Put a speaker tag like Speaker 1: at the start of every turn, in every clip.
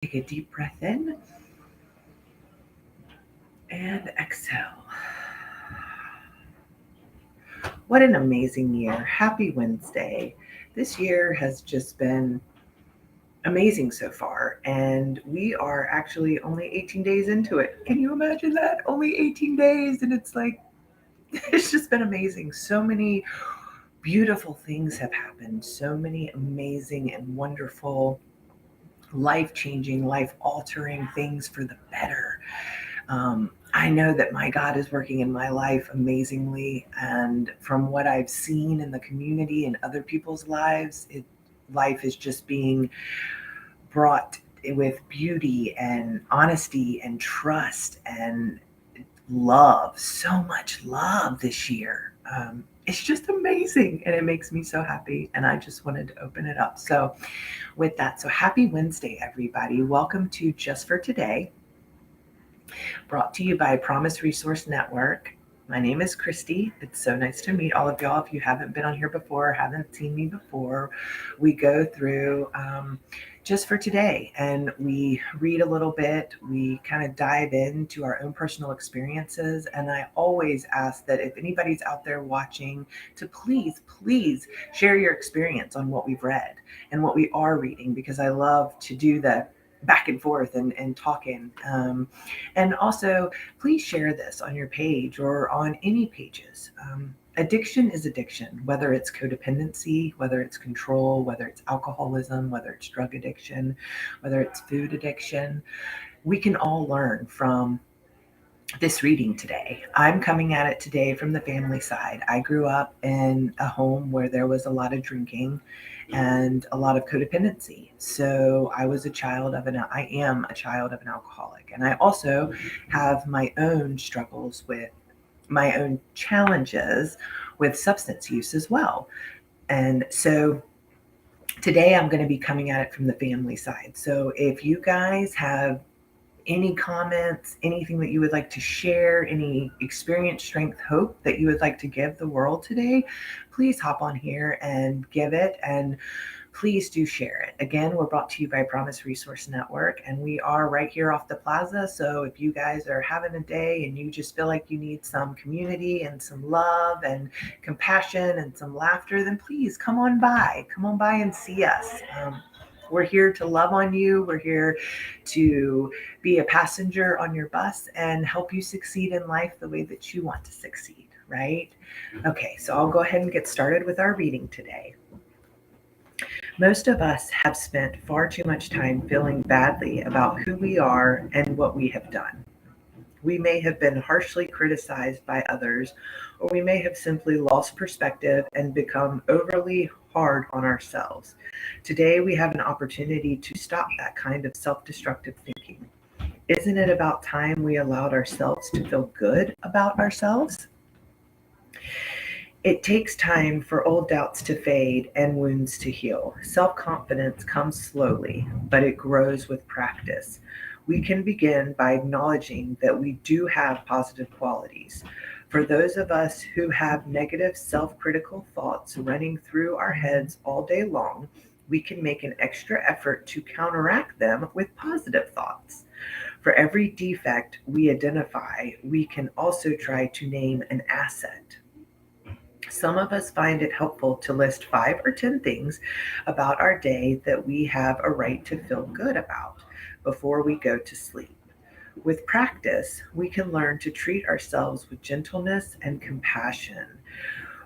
Speaker 1: Take a deep breath in and exhale. What an amazing year. Happy Wednesday. This year has just been amazing so far, and we are actually only 18 days into it. Can you imagine that? Only 18 days, and it's like, it's just been amazing. So many beautiful things have happened, so many amazing and wonderful, life changing, life altering things for the better. I know that my God is working in my life amazingly, and from what I've seen in the community and other people's lives, life is just being brought with beauty and honesty and trust and love. So much love this year. It's just amazing, and it makes me so happy. And I just wanted to open it up. So, with that, so happy Wednesday, everybody. Welcome to Just for Today, brought to you by Promise Resource Network. My name is Christie. It's so nice to meet all of y'all. If you haven't been on here before, haven't seen me before, we go through just for today and we read a little bit. We kind of dive into our own personal experiences. And I always ask that if anybody's out there watching, to please share your experience on what we've read and what we are reading, because I love to do the back and forth and talking. And also, please share this on your page or on any pages. Addiction is addiction, whether it's codependency, whether it's control, whether it's alcoholism, whether it's drug addiction, whether it's food addiction. We can all learn from this reading today. I'm coming at it today from the family side. I grew up in a home where there was a lot of drinking and a lot of codependency. So I am a child of an alcoholic. And I also have my own struggles with my own challenges with substance use as well. And so today I'm going to be coming at it from the family side. So if you guys have any comments, anything that you would like to share, any experience, strength, hope that you would like to give the world today, please hop on here and give it. And please do share it. Again, we're brought to you by Promise Resource Network, and we are right here off the plaza. So if you guys are having a day and you just feel like you need some community and some love and compassion and some laughter, then please come on by. Come on by and see us. We're here to love on you. We're here to be a passenger on your bus and help you succeed in life the way that you want to succeed, right? Okay, so I'll go ahead and get started with our reading today. Most of us have spent far too much time feeling badly about who we are and what we have done. We may have been harshly criticized by others, or we may have simply lost perspective and become overly hard on ourselves. Today, we have an opportunity to stop that kind of self destructive thinking. Isn't it about time we allowed ourselves to feel good about ourselves? It takes time for old doubts to fade and wounds to heal. Self confidence comes slowly, but it grows with practice. We can begin by acknowledging that we do have positive qualities. For those of us who have negative self critical thoughts running through our heads all day long, we can make an extra effort to counteract them with positive thoughts. For every defect we identify, we can also try to name an asset. Some of us find it helpful to list 5 or 10 things about our day that we have a right to feel good about before we go to sleep. With practice, we can learn to treat ourselves with gentleness and compassion.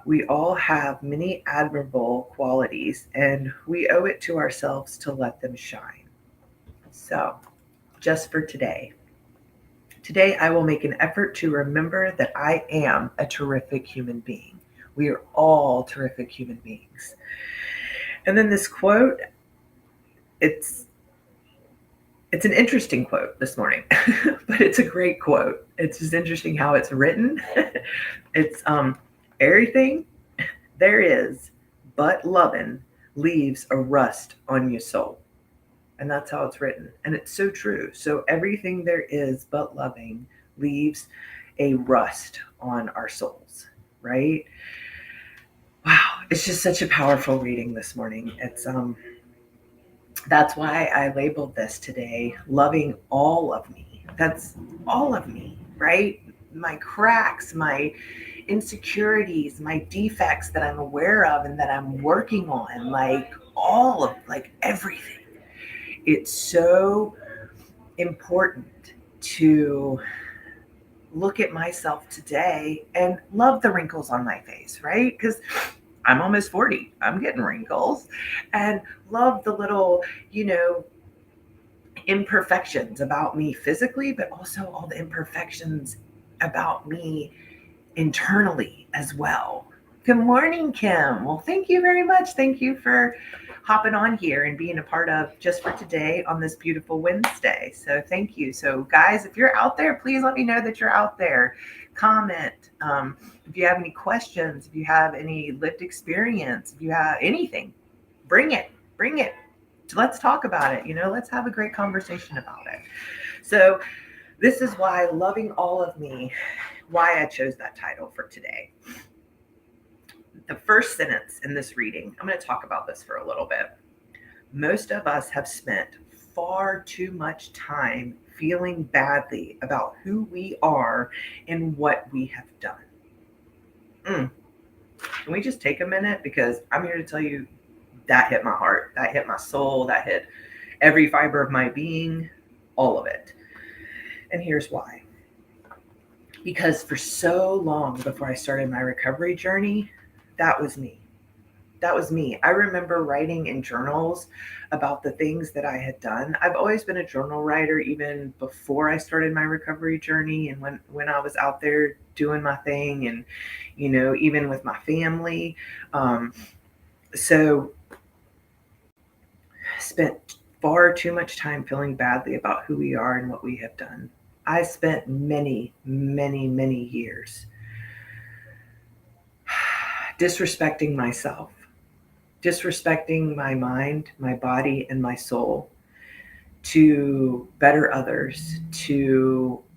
Speaker 1: We all have many admirable qualities, and we owe it to ourselves to let them shine. So, just for today. Today, I will make an effort to remember that I am a terrific human being. We are all terrific human beings. And then this quote, it's it's an interesting quote this morning, but it's a great quote. It's just interesting how it's written. It's everything there is but loving leaves a rust on your soul. And that's how it's written. And it's so true. So everything there is but loving leaves a rust on our souls, right? Wow, it's just such a powerful reading this morning. That's why I labeled this today, loving all of me. That's all of me, right? My cracks, my insecurities, my defects that I'm aware of and that I'm working on, like all of, like everything. It's so important to look at myself today and love the wrinkles on my face, right? Because I'm almost 40, I'm getting wrinkles, and love the little, you know, imperfections about me physically, but also all the imperfections about me internally as well. Good morning, Kim. Well, thank you very much. Thank you for hopping on here and being a part of Just for Today on this beautiful Wednesday. So, thank you. So, guys, if you're out there, please let me know that you're out there. Comment. If you have any questions, if you have any lived experience, if you have anything, bring it. Bring it. Let's talk about it. Let's have a great conversation about it. So, this is why loving all of me, why I chose that title for today. The first sentence in this reading, I'm going to talk about this for a little bit. Most of us have spent far too much time feeling badly about who we are and what we have done. Can we just take a minute? Because I'm here to tell you that hit my heart, that hit my soul, that hit every fiber of my being, all of it. And here's why. Because for so long before I started my recovery journey, that was me. That was me. I remember writing in journals about the things that I had done. I've always been a journal writer, even before I started my recovery journey, and when I was out there doing my thing, and even with my family. So spent far too much time feeling badly about who we are and what we have done. I spent many, many, many years disrespecting myself, disrespecting my mind, my body, and my soul to better others,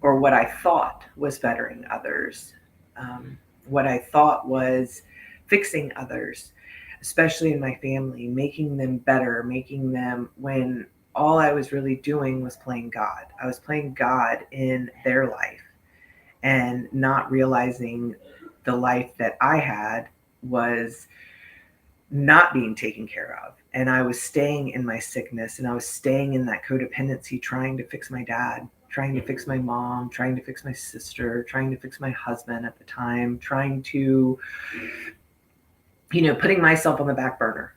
Speaker 1: or what I thought was bettering others, what I thought was fixing others, especially in my family, making them better, making them, when all I was really doing was playing God. I was playing God in their life and not realizing the life that I had was not being taken care of. And I was staying in my sickness, and I was staying in that codependency, trying to fix my dad, trying to fix my mom, trying to fix my sister, trying to fix my husband at the time, trying to, putting myself on the back burner.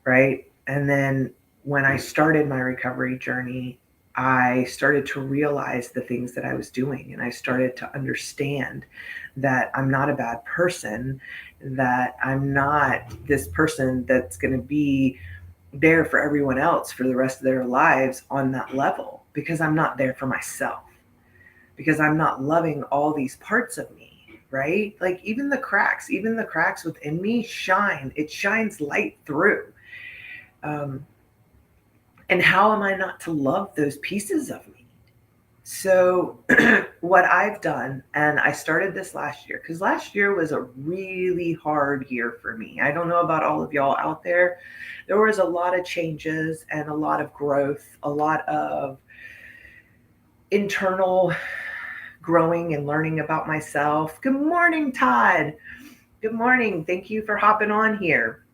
Speaker 1: Right. And then when I started my recovery journey, I started to realize the things that I was doing, and I started to understand that I'm not a bad person, that I'm not this person that's going to be there for everyone else for the rest of their lives on that level, because I'm not there for myself, because I'm not loving all these parts of me. Right? Like even the cracks within me shine. It shines light through. Um, and how am I not to love those pieces of me? So, what I've done, and I started this last year, because last year was a really hard year for me. I don't know about all of y'all out there. There was a lot of changes and a lot of growth, a lot of internal growing and learning about myself. Good morning, Todd. Good morning. Thank you for hopping on here.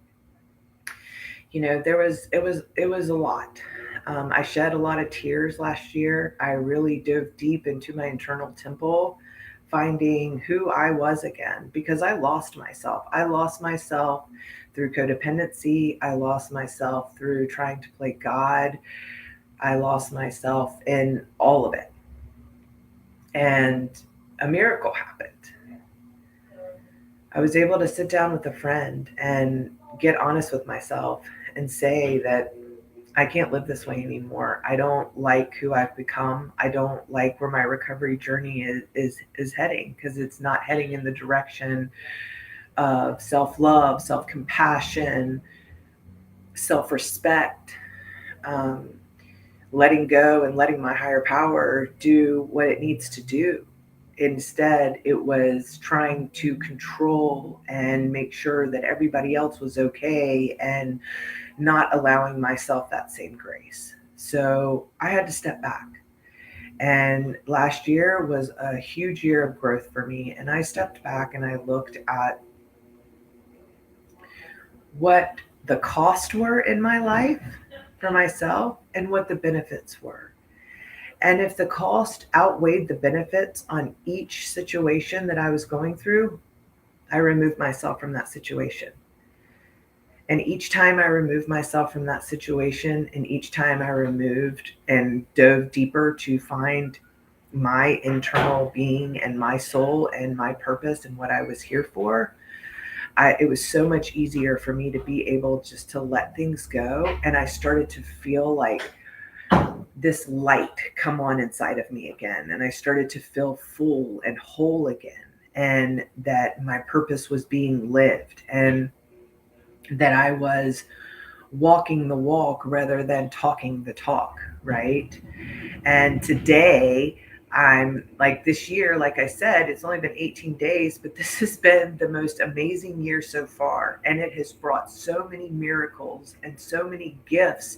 Speaker 1: It was a lot. I shed a lot of tears last year. I really dove deep into my internal temple, finding who I was again, because I lost myself. I lost myself through codependency. I lost myself through trying to play God. I lost myself in all of it. And a miracle happened. I was able to sit down with a friend and get honest with myself and say that I can't live this way anymore. I don't like who I've become. I don't like where my recovery journey is heading, because it's not heading in the direction of self-love, self-compassion, self-respect, um, letting go and letting my higher power do what it needs to do. Instead, it was trying to control and make sure that everybody else was okay, and not allowing myself that same grace. So I had to step back. And last year was a huge year of growth for me. And I stepped back and I looked at what the costs were in my life for myself and what the benefits were. And if the cost outweighed the benefits on each situation that I was going through, I removed myself from that situation. And each time I removed myself from that situation, and each time I removed and dove deeper to find my internal being and my soul and my purpose and what I was here for, it was so much easier for me to be able just to let things go. And I started to feel like this light come on inside of me again. And I started to feel full and whole again. And that my purpose was being lived. And that I was walking the walk rather than talking the talk, right? And today, I'm like this year, like I said, it's only been 18 days, but this has been the most amazing year so far. And it has brought so many miracles and so many gifts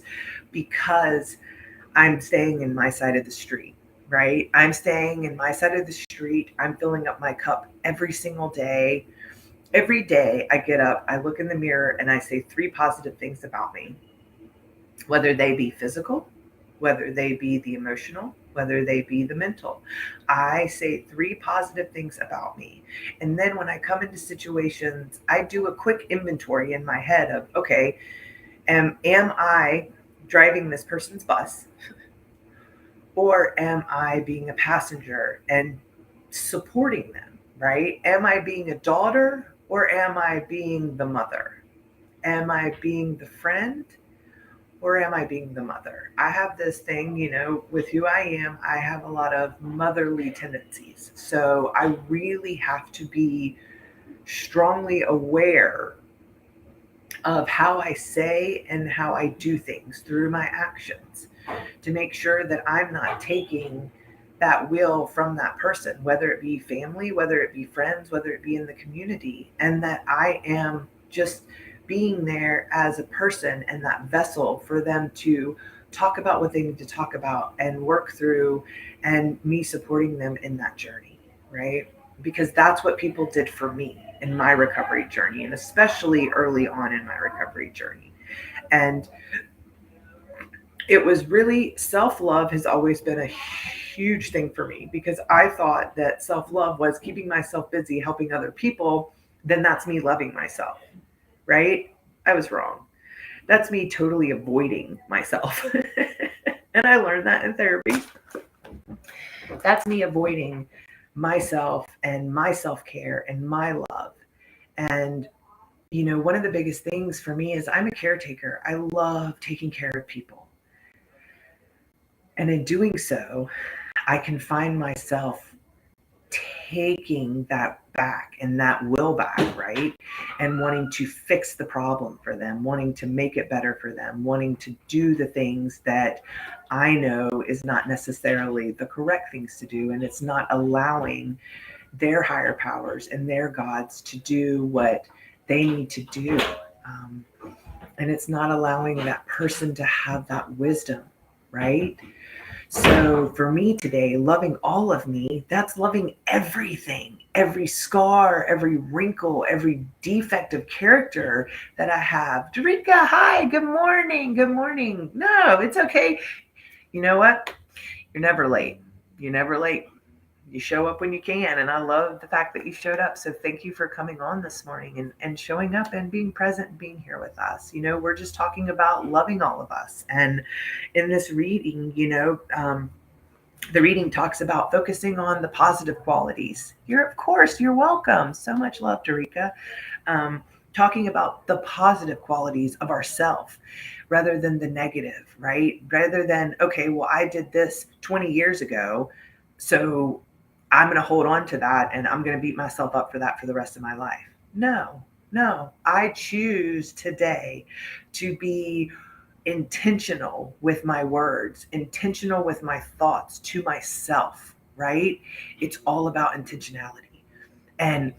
Speaker 1: because I'm staying in my side of the street, right? I'm staying in my side of the street. I'm filling up my cup every single day. Every day I get up, I look in the mirror, and I say 3 positive things about me, whether they be physical, whether they be the emotional, whether they be the mental. I say 3 positive things about me. And then when I come into situations, I do a quick inventory in my head of, okay, am I driving this person's bus? Or am I being a passenger and supporting them, right? Am I being a daughter or am I being the mother? Am I being the friend or am I being the mother? I have this thing, with who I am, I have a lot of motherly tendencies. So I really have to be strongly aware of how I say and how I do things through my actions to make sure that I'm not taking that will from that person, whether it be family, whether it be friends, whether it be in the community, and that I am just being there as a person and that vessel for them to talk about what they need to talk about and work through, and me supporting them in that journey, right? Because that's what people did for me in my recovery journey, and especially early on in my recovery journey. And it was really, self-love has always been a huge thing for me because I thought that self-love was keeping myself busy helping other people, then that's me loving myself, right? I was wrong. That's me totally avoiding myself. And I learned that in therapy. That's me avoiding myself and my self-care and my love. And one of the biggest things for me is I'm a caretaker. I love taking care of people. And in doing so, I can find myself taking that back and that will back, right? And wanting to fix the problem for them, wanting to make it better for them, wanting to do the things that I know is not necessarily the correct things to do. And it's not allowing their higher powers and their gods to do what they need to do. Um, and it's not allowing that person to have that wisdom, right? So for me today, loving all of me, that's loving everything, every scar, every wrinkle, every defect of character that I have. Dorika, hi, good morning, good morning. No, it's okay. You know what? You're never late. You're never late. You show up when you can. And I love the fact that you showed up. So thank you for coming on this morning and showing up and being present and being here with us. We're just talking about loving all of us. And in this reading, the reading talks about focusing on the positive qualities. You're welcome. So much love, Dorika. Talking about the positive qualities of ourself rather than the negative, right? Rather than, okay, well, I did this 20 years ago, so I'm going to hold on to that and I'm going to beat myself up for that for the rest of my life. No, no. I choose today to be intentional with my words, intentional with my thoughts to myself, right? It's all about intentionality. And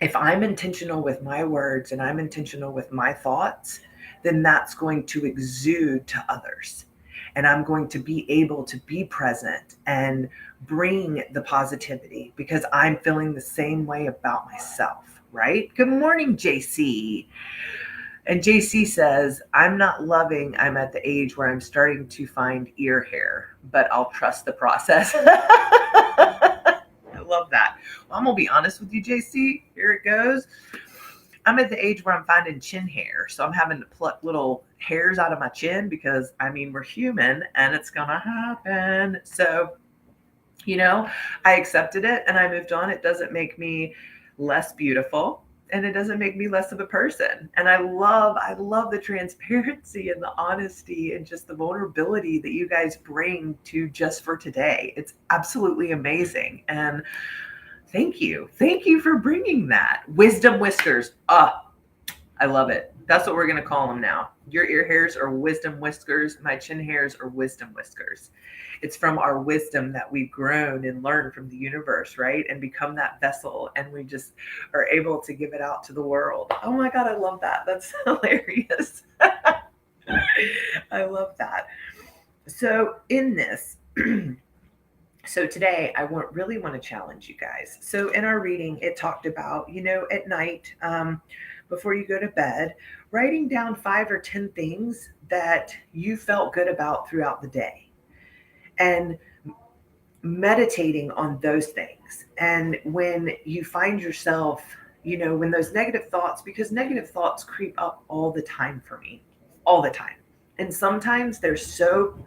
Speaker 1: if I'm intentional with my words and I'm intentional with my thoughts, then that's going to exude to others. And I'm going to be able to be present and bring the positivity because I'm feeling the same way about myself, right? Good morning, JC. And JC says, I'm not loving, I'm at the age where I'm starting to find ear hair, but I'll trust the process. I love that. Well, I'm going to be honest with you, JC. Here it goes. I'm at the age where I'm finding chin hair. So I'm having to pluck little hairs out of my chin because, I mean, we're human and it's going to happen. So, I accepted it and I moved on. It doesn't make me less beautiful and it doesn't make me less of a person. And I love the transparency and the honesty and just the vulnerability that you guys bring to Just for Today. It's absolutely amazing. And thank you. Thank you for bringing that. Wisdom whiskers. I love it. That's what we're going to call them now. Your ear hairs are wisdom whiskers. My chin hairs are wisdom whiskers. It's from our wisdom that we've grown and learned from the universe, right? And become that vessel. And we just are able to give it out to the world. Oh my God, I love that. That's hilarious. I love that. So in this, so today I really want to challenge you guys. So in our reading, it talked about, at night, before you go to bed, writing down 5 or 10 things that you felt good about throughout the day and meditating on those things. And when you find yourself, when those negative thoughts, because negative thoughts creep up all the time for me, all the time. And sometimes they're so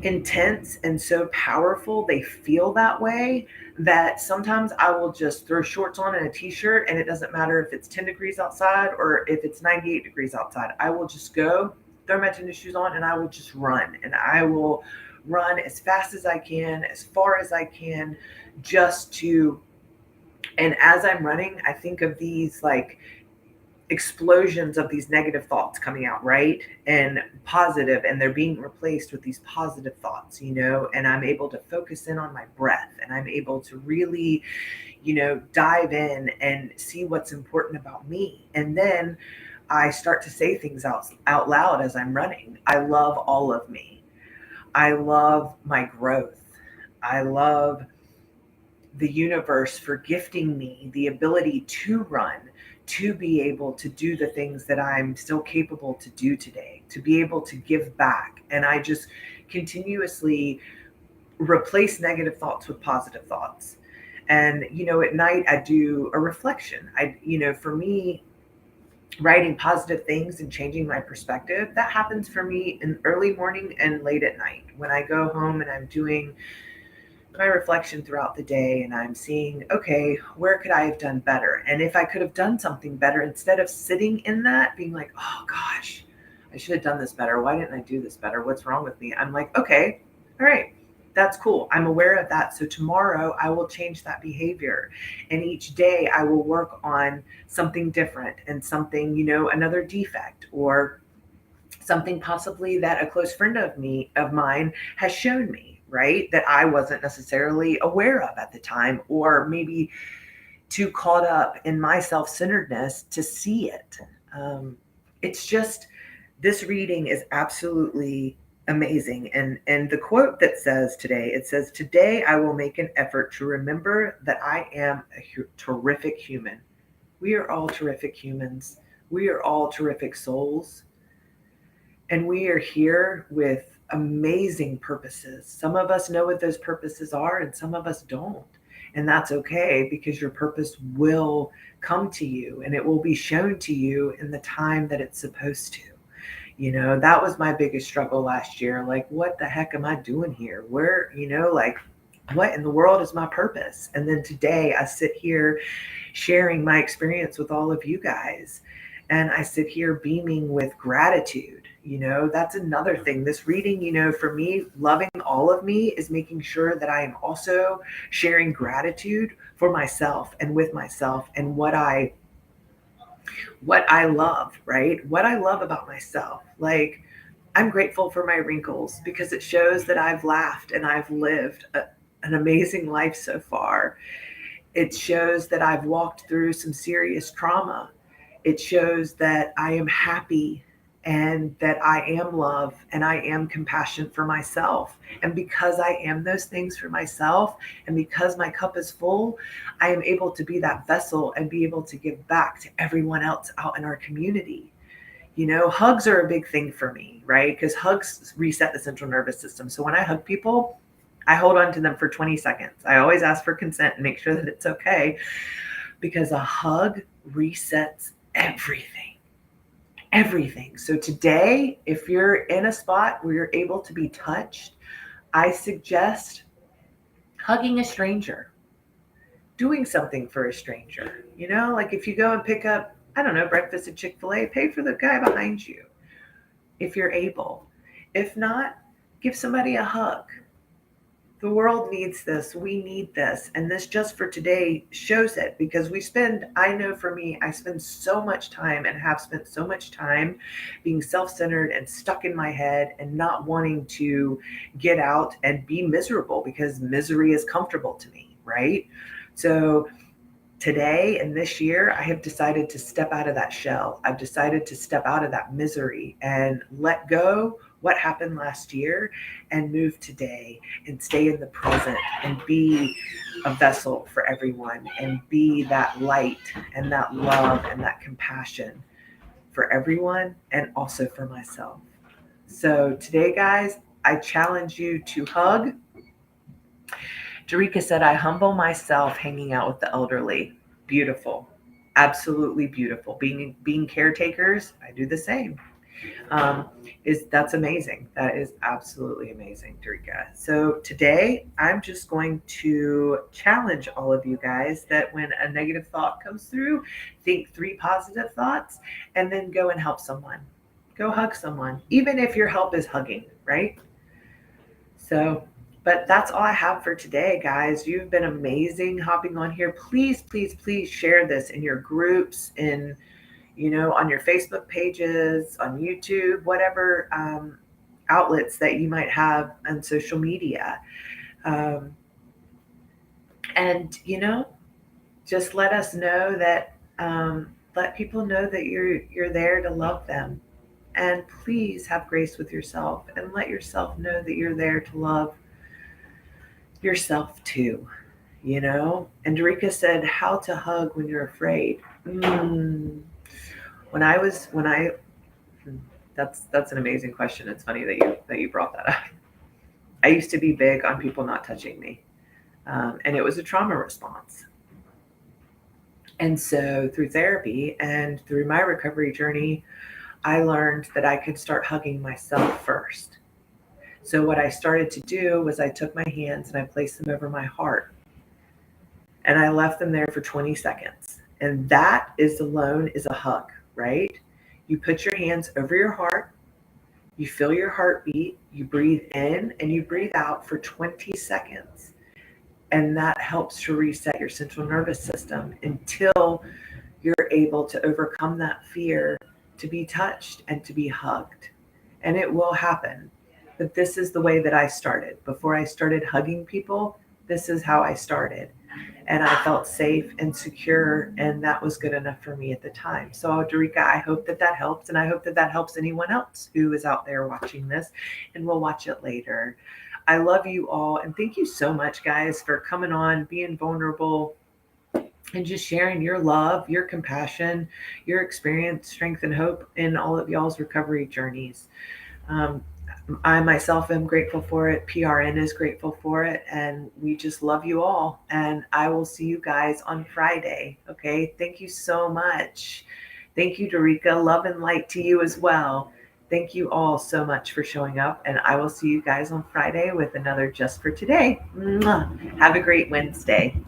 Speaker 1: intense and so powerful, they feel that way, that sometimes I will just throw shorts on and a t-shirt, and it doesn't matter if it's 10 degrees outside or if it's 98 degrees outside. I will just go throw my tennis shoes on and I will just run, and I will run as fast as I can, as far as I can, and as I'm running, I think of these like explosions of these negative thoughts coming out, right? And positive, and they're being replaced with these positive thoughts, and I'm able to focus in on my breath, and I'm able to really, dive in and see what's important about me. And then I start to say things out loud as I'm running. I love all of me. I love my growth. I love the universe for gifting me the ability to run, to be able to do the things that I'm still capable to do today, to be able to give back. And I just continuously replace negative thoughts with positive thoughts. And, at night I do a reflection. For me, writing positive things and changing my perspective, that happens for me in early morning and late at night when I go home and I'm doing my reflection throughout the day and I'm seeing, okay, where could I have done better? And if I could have done something better, instead of sitting in that being like, oh gosh, I should have done this better. Why didn't I do this better? What's wrong with me? I'm like, okay, all right, that's cool. I'm aware of that. So tomorrow I will change that behavior. And each day I will work on something different and something, another defect or something possibly that a close friend of mine has shown me, right? That I wasn't necessarily aware of at the time, or maybe too caught up in my self-centeredness to see it. It's just, this reading is absolutely amazing. And the quote that says today, it says, today I will make an effort to remember that I am a terrific human. We are all terrific humans. We are all terrific souls. And we are here with amazing purposes. Some of us know what those purposes are and some of us don't. And that's okay, because your purpose will come to you and it will be shown to you in the time that it's supposed to. That was my biggest struggle last year. Like, what the heck am I doing here? Where, what in the world is my purpose? And then today I sit here sharing my experience with all of you guys. And I sit here beaming with gratitude. That's another thing. This reading, for me, loving all of me is making sure that I am also sharing gratitude for myself and with myself and what I love, right? What I love about myself. Like, I'm grateful for my wrinkles because it shows that I've laughed and I've lived an amazing life so far. It shows that I've walked through some serious trauma. It shows that I am happy and that I am love and I am compassion for myself. And because I am those things for myself, and because my cup is full, I am able to be that vessel and be able to give back to everyone else out in our community. Hugs are a big thing for me, right? Because hugs reset the central nervous system. So when I hug people, I hold on to them for 20 seconds. I always ask for consent and make sure that it's okay, because a hug resets everything. Everything. So today, if you're in a spot where you're able to be touched, I suggest hugging a stranger, doing something for a stranger. Like if you go and pick up, I don't know, breakfast at Chick-fil-A, pay for the guy behind you if you're able. If not, give somebody a hug. The world needs this. We need this. And this Just for Today shows it, because I know for me, I spend so much time and have spent so much time being self-centered and stuck in my head and not wanting to get out and be miserable, because misery is comfortable to me, right? So today and this year, I have decided to step out of that shell. I've decided to step out of that misery and let go what happened last year and move today and stay in the present and be a vessel for everyone and be that light and that love and that compassion for everyone and also for myself. So today, guys, I challenge you to hug. Darika said, I humble myself hanging out with the elderly. Beautiful. Absolutely beautiful. Being caretakers, I do the same. That's amazing. That is absolutely amazing, Darika. So today, I'm just going to challenge all of you guys that when a negative thought comes through, think 3 positive thoughts and then go and help someone. Go hug someone, even if your help is hugging, right? So, but that's all I have for today, guys. You've been amazing hopping on here. Please, please, please share this in your groups, on your Facebook pages, on YouTube, whatever outlets that you might have on social media. And, just let us know that, let people know that you're there to love them. And please have grace with yourself and let yourself know that you're there to love yourself too, And Darika said, how to hug when you're afraid. When I that's an amazing question. It's funny that you brought that up. I used to be big on people not touching me, and it was a trauma response. And so through therapy and through my recovery journey, I learned that I could start hugging myself first. So what I started to do was I took my hands and I placed them over my heart, and I left them there for 20 seconds. And that alone is a hug, right? You put your hands over your heart, you feel your heartbeat, you breathe in and you breathe out for 20 seconds. And that helps to reset your central nervous system until you're able to overcome that fear to be touched and to be hugged. And it will happen. But this is the way that I started. Before I started hugging people, this is how I started. And I felt safe and secure, and that was good enough for me at the time. So, Darika, I hope that helps, and I hope that helps anyone else who is out there watching this and will watch it later. I love you all, and thank you so much, guys, for coming on, being vulnerable, and just sharing your love, your compassion, your experience, strength, and hope in all of y'all's recovery journeys. I myself am grateful for it. PRN is grateful for it. And we just love you all. And I will see you guys on Friday. Okay. Thank you so much. Thank you, Darika. Love and light to you as well. Thank you all so much for showing up. And I will see you guys on Friday with another Just for Today. Mwah. Have a great Wednesday.